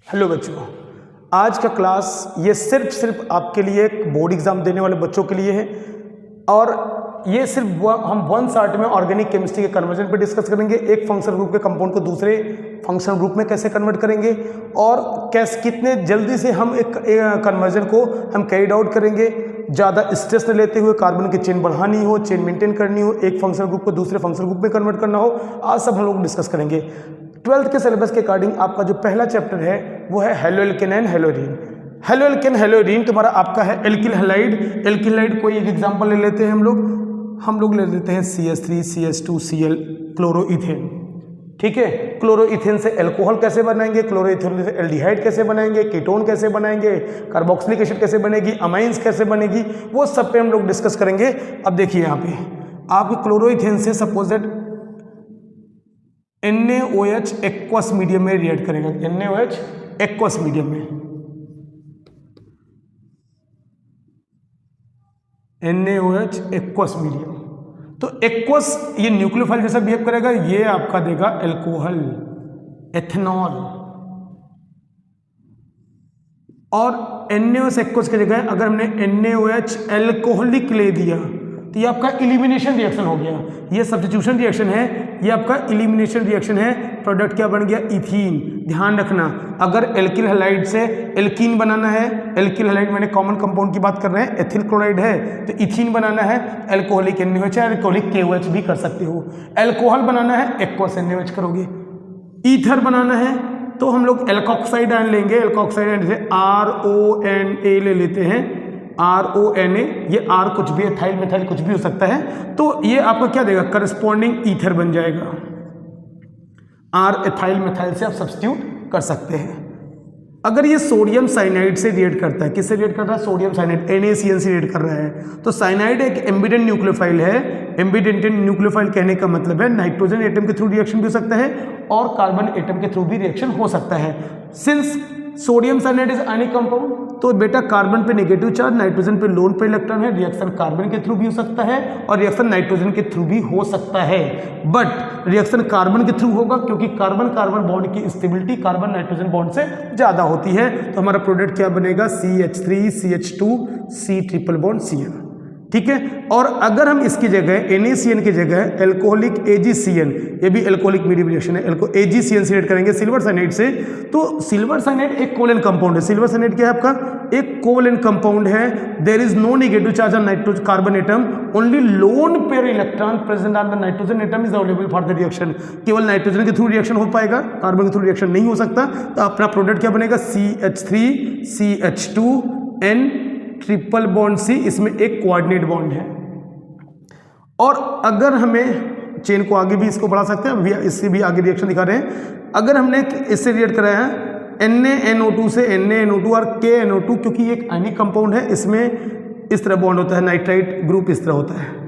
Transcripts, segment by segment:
Hello बच्चों, आज का क्लास ये सिर्फ आपके लिए बोर्ड एग्जाम देने वाले बच्चों के लिए है और ये सिर्फ हम वन शॉट में ऑर्गेनिक केमिस्ट्री के कन्वर्जन पे डिस्कस करेंगे। एक फंक्शनल ग्रुप के कंपाउंड को दूसरे फंक्शनल ग्रुप में कैसे कन्वर्ट करेंगे और कैसे कितने जल्दी से हम एक कन्वर्जन को हम कैरिड आउट करेंगे, ज़्यादा स्ट्रेस न लेते हुए, कार्बन की चेन बढ़ानी हो, चेन मेंटेन करनी हो, एक फंक्शनल ग्रुप को दूसरे फंक्शनल ग्रुप में कन्वर्ट करना हो, आज सब हम लोग डिस्कस करेंगे। 12th के सिलेबस के अकॉर्डिंग आपका जो पहला चैप्टर है वो है हेलोएल्केन एंड हेलोरीन। हेलोएल्केन हेलोरीन तुम्हारा आपका है एल्किल हैलाइड। एल्किल हैलाइड कोई एक एग्जांपल ले लेते हैं हम लोग ले लेते हैं CH3 CH2 Cl क्लोरोइथेन। ठीक है, क्लोरोइथेन से एल्कोहल कैसे बनाएंगे, क्लोरोइथेन से एल्डिहाइड कैसे बनाएंगे, कीटोन कैसे बनाएंगे, कार्बोक्सिलिक एसिड कैसे बनेगी, अमाइंस कैसे बनेगी, वो सब पे हम लोग डिस्कस करेंगे। अब देखिए यहाँ पे आपके क्लोरोइथेन से सपोजेड NaOH एक्वस मीडियम में रिएक्ट करेगा। NaOH एक्वस मीडियम में, NaOH एक्वस मीडियम, तो एक्वस ये न्यूक्लियोफाइल जैसा बिहेव करेगा, ये आपका देगा एल्कोहल, एथेनॉल। और NaOH एक्वस की जगह अगर हमने NaOH एल्कोहलिक ले दिया तो ये आपका इलिमिनेशन रिएक्शन हो गया। ये सब्स्टिट्यूशन रिएक्शन है, ये आपका इलिमिनेशन रिएक्शन है। प्रोडक्ट क्या बन गया, इथीन। ध्यान रखना, अगर एल्किल हैलाइड से एल्कीन बनाना है, एल्किल हैलाइड मैंने कॉमन कंपाउंड की बात कर रहे हैं, एथिल क्लोराइड है, तो इथीन बनाना है एल्कोहलिक NaOH है, एल्कोहलिक KOH भी कर सकते हो। एल्कोहल बनाना है एक्वस NaOH करोगे। ईथर बनाना है तो हम लोग एल्कोक्साइड आयन लेंगे। एल्कोक्साइड आयन जैसे RONA ले लेते हैं, RONA, ये R कुछ भी, एथाइल मेथाइल कुछ भी हो सकता है, तो ये आपका क्या देगा, करस्पॉन्डिंग ईथर बन जाएगा। R एथाइल मेथाइल से आप सब्स्टिट्यूट कर सकते हैं। अगर ये सोडियम साइनाइड से रिएक्ट करता है, किससे रिएक्ट कर रहा है, सोडियम साइनाइड NaCN से रिएक्ट कर रहा है, तो साइनाइड एक एम्बिडेंट न्यूक्लियोफाइल है। एम्बिडेंट न्यूक्लियोफाइल कहने का मतलब है नाइट्रोजन एटम के थ्रू रिएक्शन भी हो सकता है और कार्बन एटम के थ्रू भी रिएक्शन हो सकता है। Since sodium cyanide is ionic compound, तो बेटा कार्बन पे नेगेटिव चार्ज, नाइट्रोजन पे लोन पे इलेक्ट्रॉन है, रिएक्शन कार्बन के थ्रू भी हो सकता है और रिएक्शन नाइट्रोजन के थ्रू भी हो सकता है। बट रिएक्शन कार्बन के थ्रू होगा क्योंकि कार्बन कार्बन बॉन्ड की स्टेबिलिटी कार्बन नाइट्रोजन बॉन्ड से ज्यादा होती है। तो हमारा प्रोडक्ट क्या बनेगा, CH3 CH2 C triple bond Cl। ठीक है, और अगर हम इसकी जगह NaCN की जगह एल्कोहलिक AgCN, ये भी एल्कोहलिक मीडियम रिएक्शन है, AgCN से रिएक्ट करेंगे सिल्वर साइनाइड से, तो सिल्वर साइनाइड एक कोवेलेंट कंपाउंड है। सिल्वर साइनाइड क्या है आपका, एक कोवेलेंट कंपाउंड है। There is no negative charge on nitrogen carbon atom, only lone pair electron present on the nitrogen atom is available for the reaction. केवल nitrogen के through reaction हो पाएगा, कार्बन के थ्रू रिएक्शन नहीं हो सकता। तो अपना प्रोडक्ट क्या बनेगा, CH3 CH2 N triple bond C, इसमें एक कोऑर्डिनेट बॉन्ड है। और अगर हमें चेन को आगे भी इसको बढ़ा सकते हैं, अभी इससे भी आगे रिएक्शन दिखा रहे हैं। अगर हमने इससे रिएक्ट कराया है NaNO2 से NaNO2 और KNO2, क्योंकि ये एक आयनिक कंपाउंड है, इसमें इस तरह बॉन्ड होता है, नाइट्राइट ग्रुप इस तरह होता है,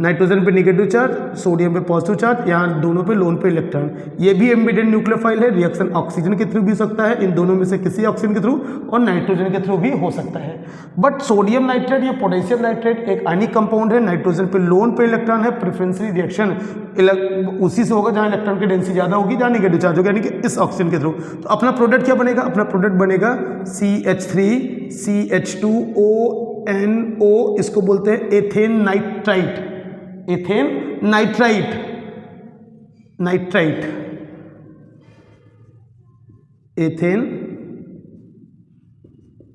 नाइट्रोजन पे नेगेटिव चार्ज, सोडियम पे पॉजिटिव चार्ज, यहाँ दोनों पे लोन पे इलेक्ट्रॉन। ये भी एम्बिडेंट न्यूक्लियोफाइल है, रिएक्शन ऑक्सीजन के थ्रू भी हो सकता है, इन दोनों में से किसी ऑक्सीजन के थ्रू और नाइट्रोजन के थ्रू भी हो सकता है। बट सोडियम नाइट्रेट या पोटेशियम नाइट्रेट एक आयनिक कंपाउंड है, नाइट्रोजन पे लोन पे इलेक्ट्रॉन है, प्रेफरेंशियल रिएक्शन उसी से होगा जहाँ इलेक्ट्रॉन की डेंसिटी ज्यादा होगी, जहाँ नेगेटिव चार्ज होगा, यानी कि इस ऑक्सीजन के थ्रू। तो अपना प्रोडक्ट क्या बनेगा, अपना प्रोडक्ट बनेगा CH3 CH2ONO, इसको बोलते हैं ethane nitrite, ethane nitrite, nitrite, ethane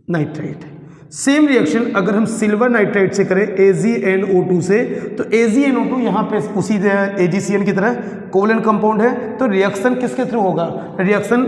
nitrite. Same reaction अगर हम सिल्वर नाइट्राइट से करें AgNO2 से, तो AgNO2 यहाँ पे उसी AgCN की तरह कोवेलेंट कंपाउंड है, तो रिएक्शन किसके थ्रू होगा, रिएक्शन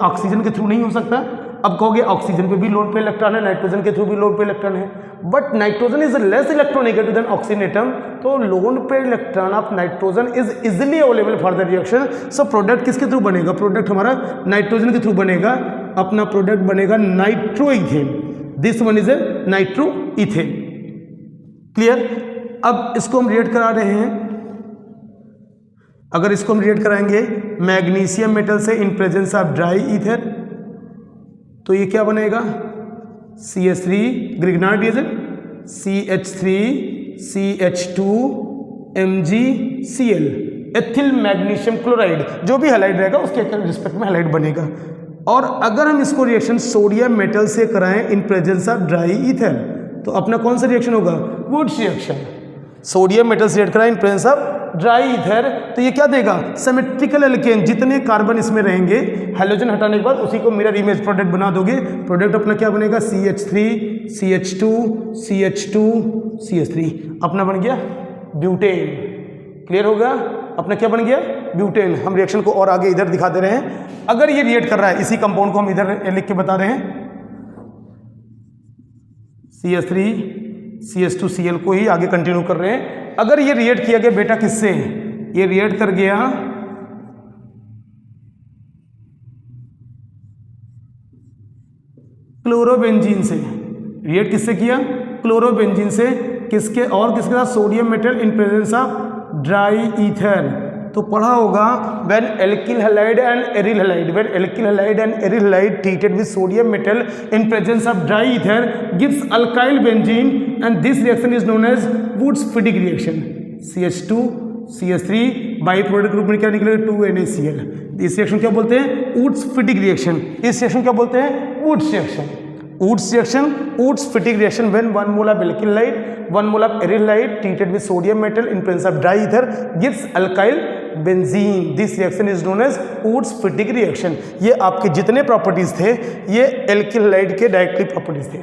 ऑक्सीजन के थ्रू नहीं हो सकता। अब कहोगे ऑक्सीजन पे भी लोन पे इलेक्ट्रॉन है, नाइट्रोजन के थ्रू भी लोन पे इलेक्ट्रॉन है, but nitrogen is less electronegative than oxygen atom, तो lone pair electron of nitrogen is easily available for the reaction. So product किसके थ्रू बनेगा, product हमारा nitrogen के through बनेगा। अपना प्रोडक्ट बनेगा nitroethane, this one is a nitroethane. Clear. अब इसको हम रिएक्ट करा रहे हैं, अगर इसको हम रिएक्ट कराएंगे मैग्नीशियम मेटल से इन प्रेजेंस ऑफ ड्राई ईथर, तो ये क्या बनेगा, CH3 Grignard reagent, CH3 CH2 MgCl, ethyl magnesium chloride, जो भी हैलाइड रहेगा उसके रिस्पेक्ट में हैलाइड बनेगा। और अगर हम इसको रिएक्शन सोडियम मेटल से कराएं इन प्रेजेंस ऑफ ड्राई ईथर, तो अपना कौन सा रिएक्शन होगा? Wurtz reaction. सोडियम मेटल से रिएक्ट कराएं इन प्रेजेंस ऑफ ड्राई ईथर, तो ये क्या देगा? Symmetrical alkene. जितने कार्बन इसमें रहेंगे हैलोजन हटाने के बाद उसी को मिरर इमेज प्रोडक्ट बना दोगे। प्रोडक्ट अपना क्या बनेगा? CH3 CH2 CH2 CH3 अपना बन गया ब्यूटेन। क्लियर होगा? अपना क्या बन गया? ब्यूटेन। हम रिएक्शन को और आगे इधर दिखा दे रहे हैं। अगर ये रिएक्ट कर रहा है, इसी कंपाउंड को हम इधर लिख के बता रहे हैं, CH3 CH2 Cl को ही आगे कंटिन्यू कर रहे हैं। अगर ये रिएक्ट किया गया बेटा किससे? ये रिएक्ट कर गया क्लोरोबेंजीन से। रिएक्ट किससे किया? क्लोरोबेंजीन से। किसके और किसके साथ? Sodium metal in presence of dry ether. तो पढ़ा होगा when alkyl halide and aryl halide, when alkyl halide and aryl halide treated with sodium metal in presence of dry ether gives alkyl benzene and this reaction is known as Wurtz Fittig reaction. CH2 CH3 by product group में क्या निकलेगा? 2NaCl। इस reaction क्या बोलते हैं? Wurtz Fittig reaction. इस reaction क्या बोलते हैं? Woods reaction. Wurtz reaction, Wurtz Fittig reaction when 1 mole of alkyl halide 1 mole of aryl halide treated with sodium metal in presence of dry ether gives alkyl benzene. This reaction is known as Woods Fittig reaction. ये आपके जितने properties थे ये alkyl halide के directly properties थे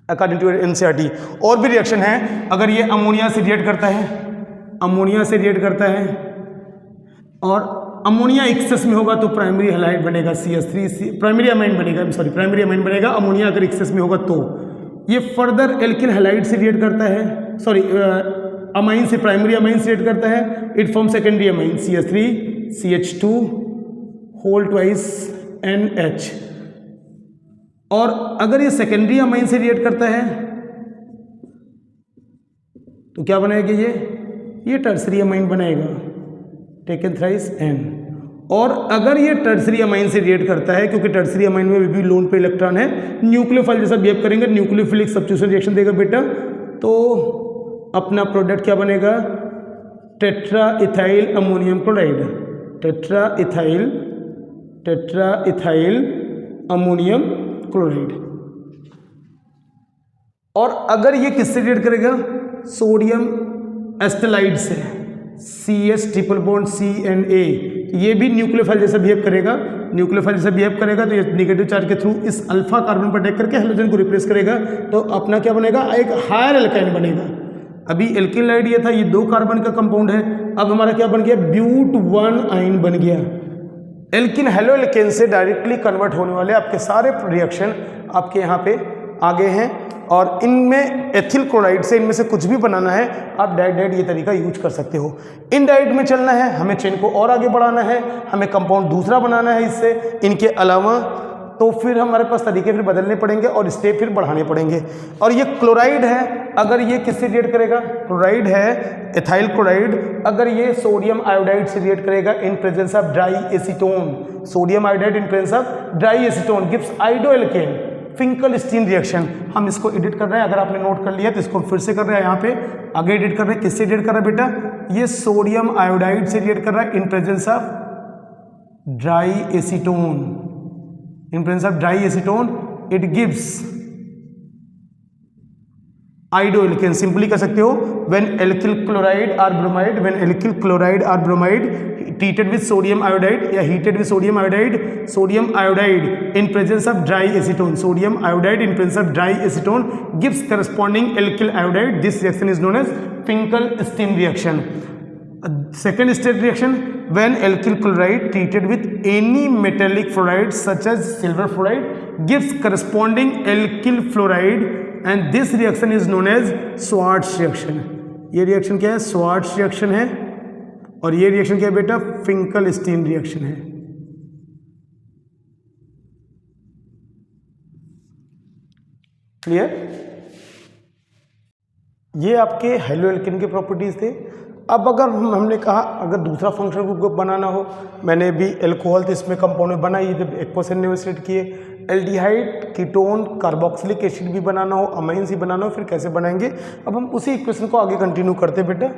according to NCERT। और भी reaction है। अगर ये अमोनिया से रिएक्ट करता है, अमोनिया से रिएक्ट करता है और अमोनिया एक्सेस में होगा तो प्राइमरी हैलाइड बनेगा CH3, प्राइमरी अमाइन बनेगा, प्राइमरी अमाइन बनेगा अमोनिया अगर एक्सेस में होगा तो। ये फर्दर एल्किल हैलाइड से रिएक्ट करता है, अमाइन से, प्राइमरी अमाइन से रिएक्ट करता है, it form secondary amine CH3 CH2 whole twice NH। और अगर ये सेकेंडरी अमाइन से रिएक्ट करता है तो क्या बनाएगा? ये टर्सरी अमाइन बनाएगा, टेकन थ्राइस N। और अगर ये टर्सरी अमाइन से रिएक्ट करता है, क्योंकि टर्सरी अमाइन में भी लोन पे इलेक्ट्रॉन है, न्यूक्लियोफाइल जैसा बिहेव करेंगे, न्यूक्लियोफिलिक सब्स्टिट्यूशन रिएक्शन देगा बेटा, तो अपना प्रोडक्ट क्या बनेगा? Tetra ethyl ammonium chloride, tetra ethyl ammonium chloride. और अगर ये किससे रिएक्ट करेगा? सोडियम एस्टेलाइड से, CS ट्रिपल बॉन्ड CNA, ये भी न्यूक्लियोफाइल जैसा बिहेव करेगा। न्यूक्लियोफाइल जैसा बिहेव करेगा तो ये नेगेटिव चार्ज के थ्रू इस अल्फा कार्बन पर अटैक करके हेलोजन को रिप्लेस करेगा, तो अपना क्या बनेगा? एक हायर एल्काइन बनेगा। अभी एल्किल हैलाइड ये था, ये 2 कार्बन का कंपाउंड है, अब हमारा क्या बन गया? ब्यूट 1 आइन बन गया। एल्किन हेलो एल्केन से डायरेक्टली कन्वर्ट होने वाले आपके सारे रिएक्शन आपके यहाँ पे आगे हैं। और इनमें एथिल क्लोराइड से इनमें से कुछ भी बनाना है आप डायरेक्ट ये तरीका यूज कर सकते हो। इनडायरेक्ट में चलना है, हमें चेन को और आगे बढ़ाना है, हमें कंपाउंड दूसरा बनाना है इससे, इनके अलावा, तो फिर हमारे पास तरीके फिर बदलने पड़ेंगे और स्टेप फिर बढ़ाने पड़ेंगे। और ये क्लोराइड है, अगर ये किससे रिएक्ट करेगा? क्लोराइड है एथाइल क्लोराइड, अगर ये सोडियम आयोडाइड से रिएक्ट करेगा in presence of dry acetone, sodium iodide in presence of dry acetone gives iodoalkane Finkelstein reaction. हम इसको एडिट कर रहे हैं, अगर आपने नोट कर लिया तो इसको फिर से कर रहे हैं, यहाँ पे आगे एडिट कर रहे हैं। किससे एडिट कर रहा है बेटा? ये सोडियम आयोडाइड से रिएक्ट कर रहा है in presence of dry acetone, in presence of dry acetone it gives iodoalkane. Simply कह सकते हो when alkyl chloride or bromide, when alkyl chloride or bromide treated with sodium iodide या heated with sodium iodide in presence of dry acetone, sodium iodide in presence of dry acetone gives corresponding alkyl iodide. This reaction is known as Finkel-Stein reaction. Second state reaction, when alkyl chloride treated with any metallic fluoride such as silver fluoride gives corresponding alkyl fluoride and this reaction is known as Schwarz reaction. ये reaction क्या है? Schwarz reaction है। और ये reaction क्या है बेटा? Finkel-Stein reaction है। क्लियर? ये आपके हेलोएल्केन के प्रॉपर्टीज थे। अब अगर हमने कहा अगर दूसरा फंक्शनल ग्रुप बनाना हो, मैंने भी एल्कोहल तो इसमें कंपाउंड में बनाई, जब एक्वसेन ने सेट किए, एल्डिहाइड, कीटोन, कार्बोक्सिलिक एसिड भी बनाना हो, अमाइंस भी बनाना हो, फिर कैसे बनाएंगे? अब हम उसी इक्वेशन को आगे कंटिन्यू करते बेटा।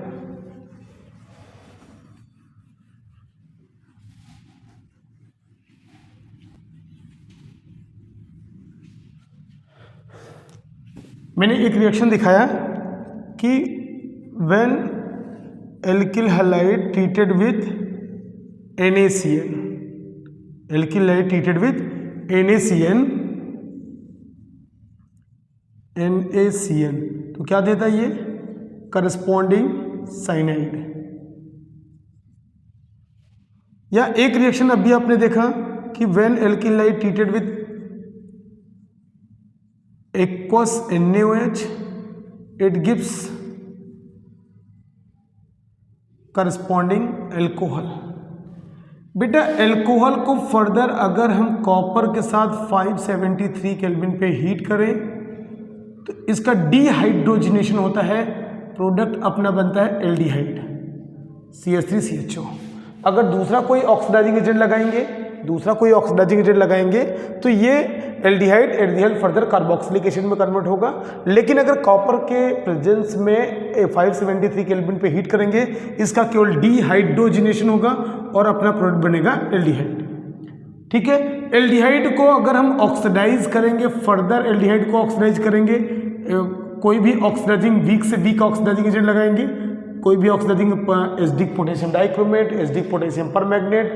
मैंने एक रिएक्शन दिखाया कि when alkyl halide treated with NaCN, alkyl halide treated with NaCN, तो क्या देता है ये? Corresponding cyanide. या एक रिएक्शन अभी आपने देखा कि when alkyl halide treated with aqueous NaOH, it gives corresponding alcohol. बेटा एल्कोहल को फर्दर अगर हम कॉपर के साथ 573 केल्विन पे हीट करें तो इसका डिहाइड्रोजनेशन होता है, प्रोडक्ट अपना बनता है एल्डिहाइड CH3CHO। अगर दूसरा कोई ऑक्सीडाइजिंग एजेंट लगाएंगे तो ये एल्डिहाइड फर्दर कार्बोक्सिलिक एसिड में कन्वर्ट होगा। लेकिन अगर कॉपर के प्रेजेंस में 573 केल्विन पे हीट करेंगे, इसका केवल डिहाइड्रोजनेशन होगा और अपना प्रोडक्ट बनेगा एल्डिहाइड। ठीक है, एल्डिहाइड को अगर हम ऑक्सीडाइज करेंगे, फर्दर एल्डिहाइड को ऑक्सीडाइज करेंगे, कोई भी ऑक्सीडाइजिंग वीक से वीक ऑक्सीडाइजिंग एजेंट लगाएंगे, कोई भी oxidising acidic potassium dichromate, acidic potassium permanganate,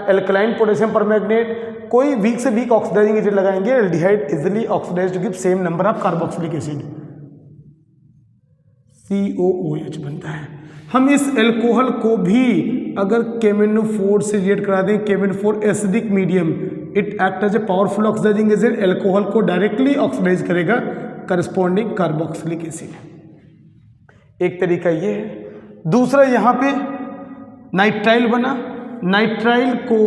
alkaline potassium permanganate, कोई वीक से वीक ऑक्सीडाइजिंग एजेंट लगाएंगे, aldehyde easily oxidise to give same number of carboxylic acid COOH बनता है। हम इस एल्कोहल को भी अगर KMnO4 से रिएक्ट करा दें, KMnO4 acidic medium, it act as a powerful oxidising agent, alcohol को डायरेक्टली ऑक्सीडाइज करेगा करस्पॉन्डिंग कार्बोक्सिलिक एसिड। एक तरीका ये है। दूसरा यहाँ पे नाइट्राइल बना। नाइट्राइल को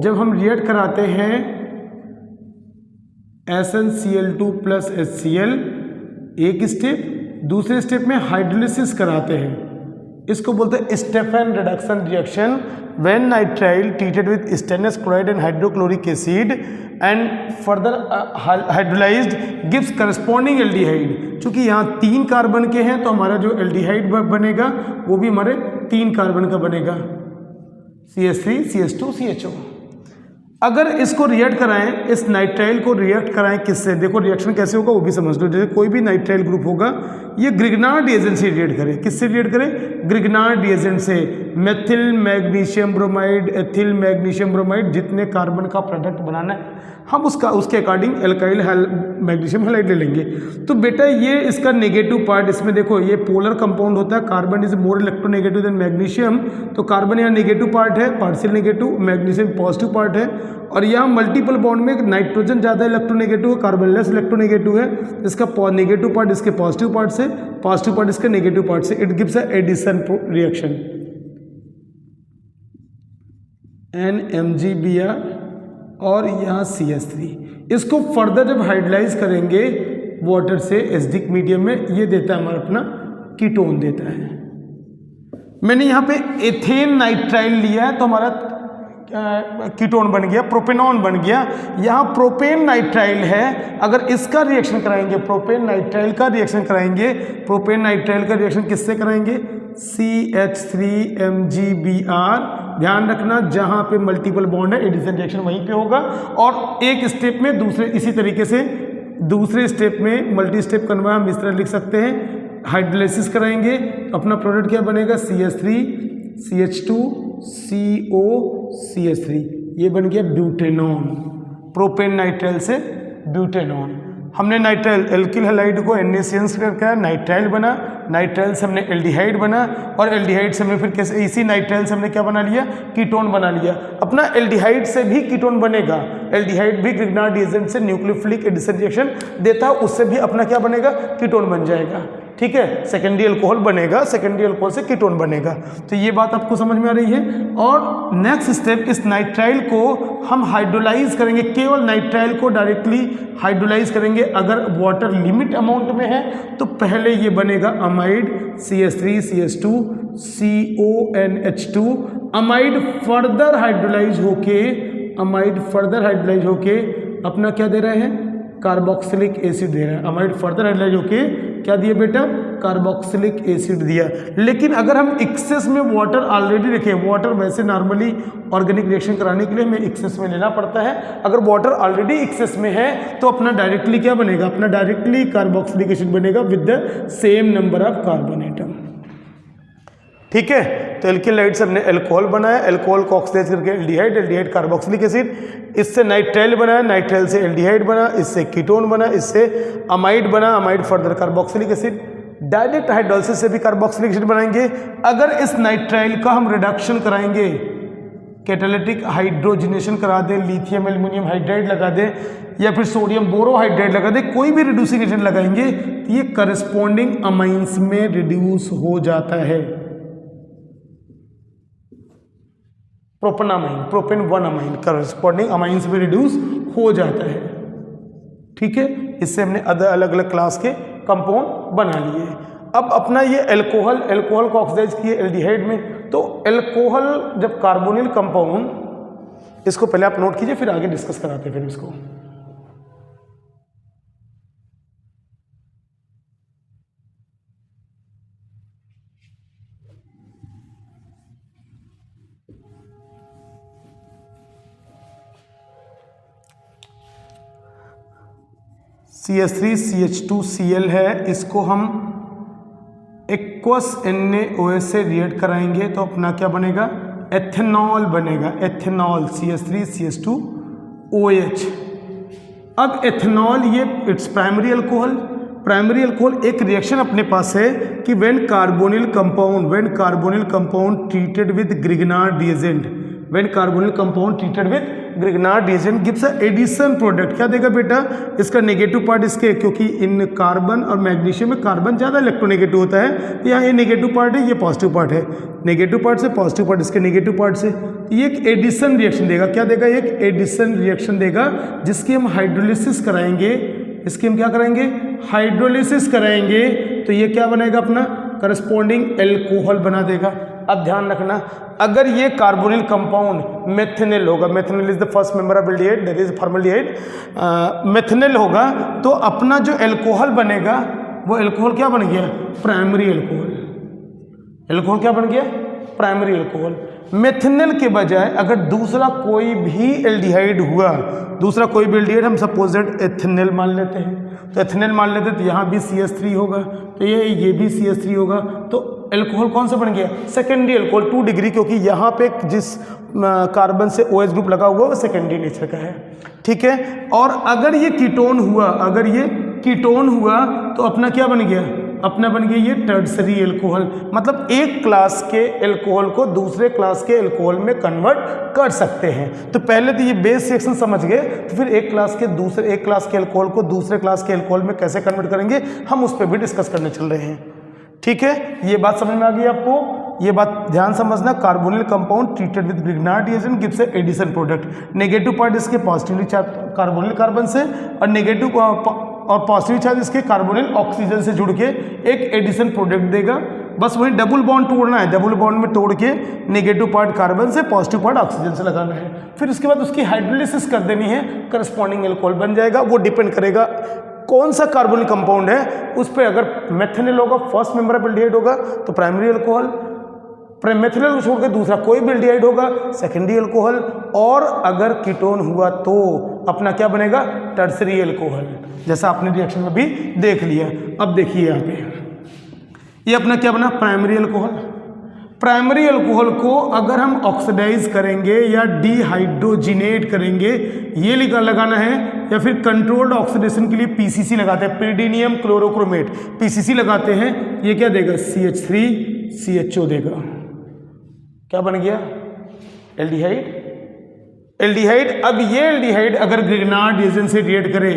जब हम रिएक्ट कराते हैं SnCl2 प्लस HCl, एक स्टेप, दूसरे स्टेप में हाइड्रोलिसिस कराते हैं, इसको बोलते हैं Stephen reduction reaction. When nitrile treated with stainless chloride and hydrochloric acid and further hydrolysed gives corresponding aldehyde. चूंकि यहाँ 3 कार्बन के हैं तो हमारा जो एल्डिहाइड बनेगा वो भी हमारे 3 कार्बन का बनेगा, CH3 CH2 CHO। अगर इसको रिएक्ट कराएं, इस नाइट्राइल को रिएक्ट कराएं किससे, देखो रिएक्शन कैसे होगा वो भी समझ लो। जैसे कोई भी नाइट्राइल ग्रुप होगा, ये ग्रिग्नार्ड रिएजेंट से रिएक्ट करे। किससे रिएक्ट करे? ग्रिग्नार्ड रिएजेंट से। Methyl magnesium bromide, ethyl magnesium bromide, जितने कार्बन का प्रोडक्ट बनाना है हम उसके अकॉर्डिंग एल्काइल मैग्नीशियम हैलाइड ले लेंगे। तो बेटा ये इसका नेगेटिव पार्ट, इसमें देखो ये पोलर कंपाउंड होता है, carbon is more electronegative than magnesium, तो कार्बन यहाँ नेगेटिव पार्ट है, partial negative, magnesium positive part है। और यहाँ मल्टीपल बॉन्ड में नाइट्रोजन ज़्यादा इलेक्ट्रोनेगेटिव है, कार्बन लेस इलेक्ट्रोनेगेटिव है, इसका नेगेटिव पार्ट इसके पॉजिटिव पार्ट से, पॉजिटिव पार्ट इसके नेगेटिव पार्ट से, it gives a addition reaction NMgBr और यहाँ CH3। इसको फर्दर जब हाइड्रोलाइज करेंगे वाटर से एसिडिक मीडियम में, ये देता है हमारा अपना कीटोन देता है। मैंने यहाँ पे एथेन नाइट्राइल लिया है तो हमारा कीटोन बन गया, प्रोपेनॉन बन गया। यहाँ प्रोपेन नाइट्राइल है, अगर इसका रिएक्शन कराएंगे, प्रोपेन नाइट्राइल का रिएक्शन कराएंगे, प्रोपेन नाइट्राइल का रिएक्शन किससे कराएंगे? CH3MgBr। ध्यान रखना जहाँ पे मल्टीपल बॉन्ड है एडिशन रिएक्शन वहीं पे होगा। और एक स्टेप में दूसरे, इसी तरीके से दूसरे स्टेप में मल्टी स्टेप कन्वर्ट हम इस तरह लिख सकते हैं, हाइड्रोलाइसिस कराएंगे, अपना प्रोडक्ट क्या बनेगा? CH3 CH2 CO CH3, ये बन गया ब्यूटेनॉन। प्रोपेन नाइट्राइल से ब्यूटेनॉन। हमने नाइट्राइल एल्किल हैलाइड को NaCN से करके नाइट्राइल बना, नाइट्राइल से हमने एल्डिहाइड बना, और एल्डिहाइड से हमने फिर कैसे, इसी नाइट्राइल से हमने क्या बना लिया? कीटोन बना लिया। अपना एल्डिहाइड से भी कीटोन बनेगा, एल्डिहाइड भी ग्रिग्नार्ड रिएजेंट से न्यूक्लियोफिलिक एडिशन रिएक्शन देता है, उससे भी अपना क्या बनेगा? कीटोन बन जाएगा। ठीक है, सेकेंडरी अल्कोहल बनेगा, सेकेंडरी अल्कोहल से कीटोन बनेगा। तो ये बात आपको समझ में आ रही है। और नेक्स्ट स्टेप, इस नाइट्राइल को हम हाइड्रोलाइज करेंगे, केवल नाइट्राइल को डायरेक्टली हाइड्रोलाइज करेंगे। अगर वाटर लिमिट अमाउंट में है तो पहले ये बनेगा amide CH3 CH2 CONH2। Amide further hydrolyse होके अपना क्या दे रहे हैं? कार्बोक्सिलिक एसिड दे रहा है। अमाइड फर्दर हाइड्रोलाइज होके क्या दिया बेटा, कार्बोक्सिलिक एसिड दिया। लेकिन अगर हम एक्सेस में वाटर ऑलरेडी रखें, वाटर वैसे नॉर्मली ऑर्गेनिक रिएक्शन कराने के लिए हमें एक्सेस में लेना पड़ता है, अगर वाटर ऑलरेडी एक्सेस में है तो अपना डायरेक्टली क्या बनेगा, अपना डायरेक्टली कार्बोक्सिलिक एसिड बनेगा with the same number of carbon atom. ठीक है, तो एल्किलाइड से हमने अल्कोहल बनाया, अल्कोहल को ऑक्सीडाइज करके एल्डिहाइड, एल्डिहाइड कार्बोक्सिलिक एसिड, इससे नाइट्राइल बनाया, नाइट्राइल से एल्डिहाइड बना, इससे कीटोन बना, इससे अमाइड बना, amide further carboxylic acid. Direct hydrolysis से भी कार्बोक्सिलिक एसिड बनाएंगे। अगर इस नाइट्राइल का हम रिडक्शन कराएंगे, कैटालिटिक हाइड्रोजनेशन करा दें, लिथियम एल्यूमिनियम हाइड्राइड लगा दें या फिर सोडियम बोरोहाइड्राइड लगा दें, कोई भी रिड्यूसिंग एजेंट लगाएंगे तो ये करस्पॉन्डिंग अमाइंस में रिड्यूस हो जाता है। Propanamine, propane 1 amine corresponding amines में रिड्यूस हो जाता है। ठीक है, इससे हमने अलग अलग क्लास के कंपाउंड बना लिए। अब अपना ये अल्कोहल, अल्कोहल को ऑक्सीडाइज किए एल्डिहाइड में, तो अल्कोहल जब कार्बोनिल कंपाउंड, इसको पहले आप नोट कीजिए फिर आगे डिस्कस कराते हैं फिर इसको। CH3CH2Cl है, इसको हम एक्वस NaOH से रिएक्ट कराएंगे तो अपना क्या बनेगा, एथेनॉल बनेगा, एथेनॉल CH3CH2OH। अब एथेनॉल ये it's primary alcohol, primary alcohol एक रिएक्शन अपने पास है कि when carbonyl compound treated with Grignard reagent, when carbonyl compound treated with Grignard reagent gives a addition product. क्या देगा बेटा, इसका नेगेटिव पार्ट इसके, क्योंकि इन कार्बन और मैग्नीशियम में कार्बन ज़्यादा इलेक्ट्रोनेगेटिव होता है, तो यहाँ ये नेगेटिव पार्ट है, ये पॉजिटिव पार्ट है, नेगेटिव पार्ट से पॉजिटिव पार्ट इसके नेगेटिव पार्ट से, ये एक एडिशन रिएक्शन देगा। क्या देगा, एक एडिशन रिएक्शन देगा जिसकी हम हाइड्रोलिसिस कराएंगे, इसकी हम क्या कराएंगे, हाइड्रोलिसिस कराएंगे, तो ये क्या बनेगा, अपना करस्पॉन्डिंग एल्कोहल बना देगा। अब ध्यान रखना, अगर ये कार्बोनिल कंपाउंड मेथेनल होगा, methanal is the first member of aldehyde, that is formaldehyde, methanal होगा, तो अपना जो एल्कोहल बनेगा वो एल्कोहल क्या बन गया, प्राइमरी एल्कोहल। एल्कोहल क्या बन गया, प्राइमरी एल्कोहल। मेथेनल के बजाय अगर दूसरा कोई भी एल्डिहाइड हुआ, दूसरा कोई भी एल्डिहाइड, हम सपोज दैट एथेनल मान लेते हैं, तो एथेनल मान लेते हैं, तो यहाँ भी CH3 होगा, तो ये भी CH3 होगा, तो एल्कोहल कौन सा बन गया, सेकेंडरी एल्कोहल 2 डिग्री, क्योंकि यहाँ पे जिस कार्बन से OH ग्रुप लगा हुआ वो सेकेंडरी नेचर का है। ठीक है, और अगर ये कीटोन हुआ, अगर ये कीटोन हुआ तो अपना क्या बन गया, अपना बन गया ये टर्सरी एल्कोहल। मतलब एक क्लास के एल्कोहल को दूसरे क्लास के एल्कोहल में कन्वर्ट कर सकते हैं। तो पहले तो ये बेस रिएक्शन समझ गए, तो फिर एक क्लास के एल्कोहल को दूसरे क्लास के एल्कोहल में कैसे कन्वर्ट करेंगे, हम उस पर भी डिस्कस करने चल रहे हैं। ठीक है, ये बात समझ में आ गई आपको, ये बात ध्यान समझना। Carbonyl compound treated with Grignard reagent gives a addition product. Negative part इसके पॉजिटिवली चार्ज कार्बोनिल कार्बन से, और नेगेटिव और पॉजिटिव चार्ज इसके कार्बोनिल ऑक्सीजन से जुड़ के एक एडिशन प्रोडक्ट देगा। बस वही डबल बॉन्ड तोड़ना है, डबल बॉन्ड में तोड़ के नेगेटिव पार्ट कार्बन से, पॉजिटिव पार्ट ऑक्सीजन से लगाना है। फिर उसके बाद उसकी हाइड्रोलिसिस कर देनी है, करस्पॉन्डिंग एल्कोहल बन जाएगा। वो डिपेंड करेगा कौन सा कार्बोनिल कंपाउंड है उस पर। अगर मेथेनल होगा, फर्स्ट मेंबर ऑफ एल्डिहाइड होगा, तो प्राइमरी अल्कोहल। मेथेनल को छोड़ के दूसरा कोई भी एल्डिहाइड होगा, सेकेंडरी अल्कोहल। और अगर कीटोन हुआ तो अपना क्या बनेगा, टर्सरी अल्कोहल, जैसा आपने रिएक्शन में भी देख लिया। अब देखिए यहाँ पे ये अपना क्या बना, प्राइमरी अल्कोहल। प्राइमरी अल्कोहल को अगर हम ऑक्सीडाइज करेंगे या डिहाइड्रोजिनेट करेंगे, ये लगाना है, या फिर कंट्रोल्ड ऑक्सीडेशन के लिए PCC लगाते हैं, pyridinium क्लोरोक्रोमेट, PCC लगाते हैं। ये क्या देगा, CH3CHO देगा। क्या बन गया, एल्डिहाइड। एल्डिहाइड, अब ये एल्डिहाइड अगर ग्रिग्नार्ड रिएजेंट से रिएक्ट करे,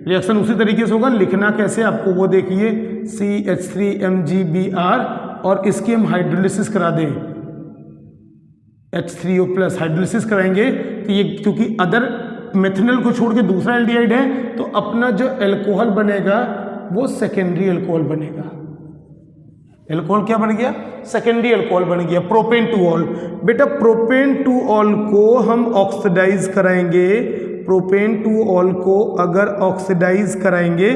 रिएक्शन उसी तरीके से होगा। लिखना कैसे आपको वो देखिए, CH3MgBr, और इसकी हम हाइड्रोलिसिस करा दें, H3O+ हाइड्रोलिसिस कराएंगे, तो ये क्योंकि अदर मेथेनल को छोड़ के दूसरा एल्डिहाइड है, तो अपना जो एल्कोहल बनेगा वो सेकेंडरी एल्कोहल बनेगा। एल्कोहल क्या बन गया, सेकेंडरी अल्कोहल बन गया, प्रोपेन 2ऑल। बेटा प्रोपेन 2ऑल को हम ऑक्सीडाइज कराएंगे, प्रोपेन 2ऑल को अगर ऑक्सीडाइज कराएंगे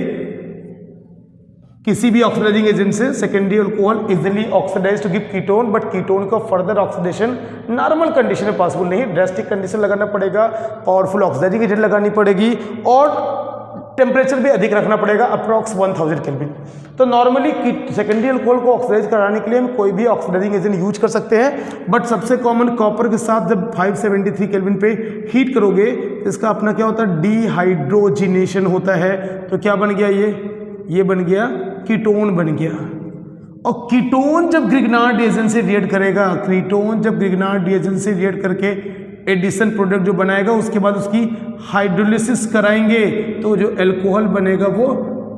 किसी भी ऑक्सीडाइजिंग एजेंट से secondary alcohol easily oxidise to give ketone, but ketone का फर्दर ऑक्सीडेशन नॉर्मल कंडीशन में पॉसिबल नहीं, ड्रास्टिक कंडीशन लगाना पड़ेगा, पावरफुल ऑक्सीडाइजिंग एजेंट लगानी पड़ेगी और टेम्परेचर भी अधिक रखना पड़ेगा, अप्रॉक्स 1000 केल्विन। तो नॉर्मली सेकेंडरी अल्कोहल को ऑक्सीडाइज कराने के लिए हम कोई भी ऑक्सीडाइजिंग एजेंट यूज कर सकते हैं, बट सबसे कॉमन कॉपर के साथ जब 573 केल्विन पे हीट करोगे तो इसका अपना क्या होता है, डिहाइड्रोजिनेशन होता है। तो क्या बन गया, ये बन गया कीटोन बन गया। और कीटोन जब ग्रिग्नार्ड रिएजेंट से रिएक्ट करेगा, कीटोन जब ग्रिग्नार्ड रिएजेंट से रिएक्ट करके एडिशन प्रोडक्ट जो बनाएगा उसके बाद उसकी हाइड्रोलिसिस कराएंगे तो जो अल्कोहल बनेगा वो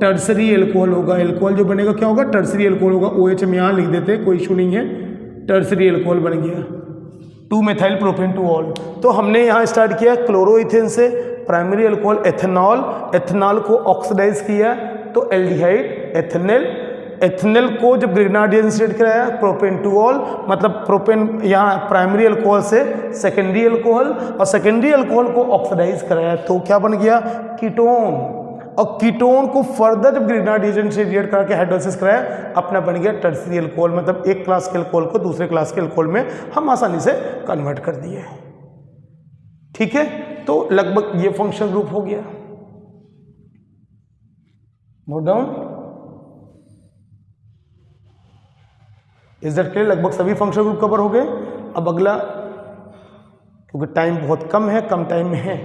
टर्सरी अल्कोहल होगा। अल्कोहल जो बनेगा क्या होगा, टर्सरी अल्कोहल होगा। OH हम यहाँ लिख देते हैं, कोई इशू नहीं है, टर्सरी अल्कोहल बन गया 2-मेथाइल प्रोपेन टू ऑल। तो हमने यहाँ स्टार्ट किया क्लोरोइथेन से, प्राइमरी अल्कोहल एथेनॉल, एथेनॉल को ऑक्सीडाइज किया तो एल्डिहाइड एथेनल, एथेनल को जब ग्रिग्नार्ड रिएजेंट से रिएक्ट कराया प्रोपेन टू ऑल, मतलब प्रोपेन यहाँ प्राइमरी अल्कोहल से सेकेंडरी अल्कोहल, और सेकेंडरी अल्कोहल को ऑक्सीडाइज कराया तो क्या बन गया, कीटोन। और कीटोन को फर्दर जब ग्रिग्नार्ड रिएजेंट से रिएक्ट करके हाइड्रोलिसिस कराया अपना बन गया टर्सरी अल्कोहल, मतलब एक क्लास के अल्कोहल को दूसरे क्लास के अल्कोहल में हम आसानी से कन्वर्ट कर दिए। ठीक है, तो लगभग ये फंक्शनल ग्रुप हो गया। Note down, is that clear? लगभग सभी फंक्शनल ग्रुप कवर हो गए। अब अगला, क्योंकि टाइम बहुत कम है, कम टाइम में है,